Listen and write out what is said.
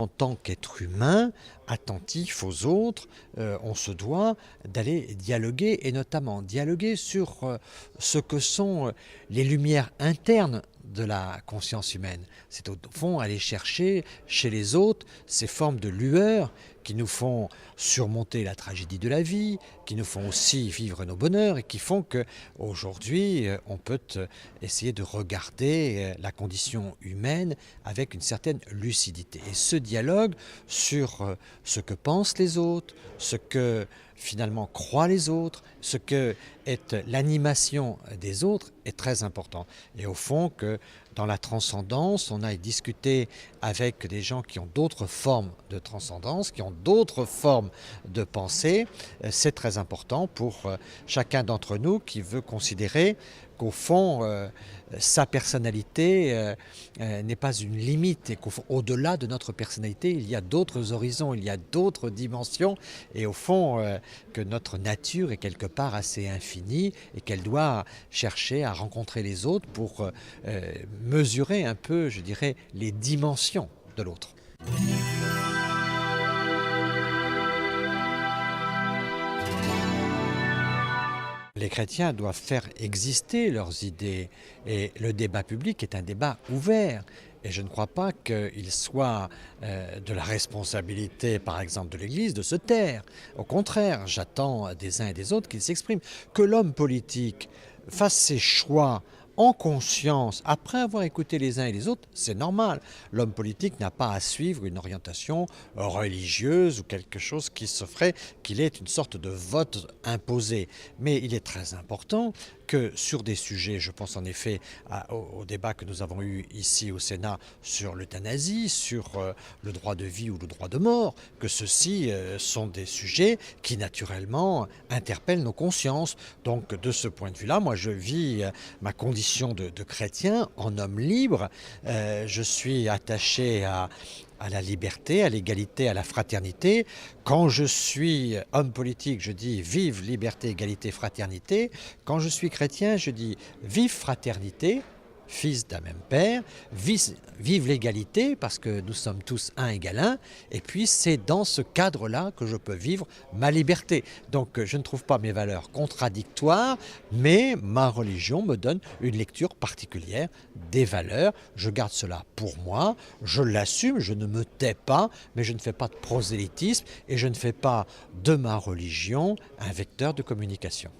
En tant qu'être humain, attentif aux autres, on se doit d'aller dialoguer et notamment dialoguer sur ce que sont les lumières internes de la conscience humaine. C'est au fond aller chercher chez les autres ces formes de lueur qui nous font surmonter la tragédie de la vie, qui nous font aussi vivre nos bonheurs et qui font que aujourd'hui on peut essayer de regarder la condition humaine avec une certaine lucidité. Et ce dialogue sur ce que pensent les autres, ce que finalement croient les autres, ce que est l'animation des autres est très important. Et au fond que dans la transcendance, on aille discuter avec des gens qui ont d'autres formes de transcendance, qui ont d'autres formes de pensée, c'est très important pour chacun d'entre nous qui veut considérer qu'au fond, sa personnalité n'est pas une limite et qu'au fond, au-delà de notre personnalité, il y a d'autres horizons, il y a d'autres dimensions et au fond, que notre nature est quelque part assez infinie et qu'elle doit chercher à rencontrer les autres pour mesurer un peu, je dirais, les dimensions de l'autre. Les chrétiens doivent faire exister leurs idées et le débat public est un débat ouvert. Et je ne crois pas qu'il soit de la responsabilité, par exemple, de l'Église de se taire. Au contraire, j'attends des uns et des autres qu'ils s'expriment. Que l'homme politique fasse ses choix en conscience, après avoir écouté les uns et les autres, c'est normal. L'homme politique n'a pas à suivre une orientation religieuse ou quelque chose qui se ferait qu'il ait une sorte de vote imposé. Mais il est très important que sur des sujets, je pense en effet au débat que nous avons eu ici au Sénat sur l'euthanasie, sur le droit de vie ou le droit de mort, que ceux-ci sont des sujets qui naturellement interpellent nos consciences. Donc de ce point de vue-là, moi je vis ma condition de chrétien en homme libre. Je suis attaché à la liberté, à l'égalité, à la fraternité. Quand je suis homme politique, je dis vive liberté, égalité, fraternité. Quand je suis chrétien, je dis vive fraternité, fils d'un même père, vive l'égalité parce que nous sommes tous un égal un, et puis c'est dans ce cadre-là que je peux vivre ma liberté. Donc je ne trouve pas mes valeurs contradictoires, mais ma religion me donne une lecture particulière des valeurs. Je garde cela pour moi, je l'assume, je ne me tais pas, mais je ne fais pas de prosélytisme et je ne fais pas de ma religion un vecteur de communication.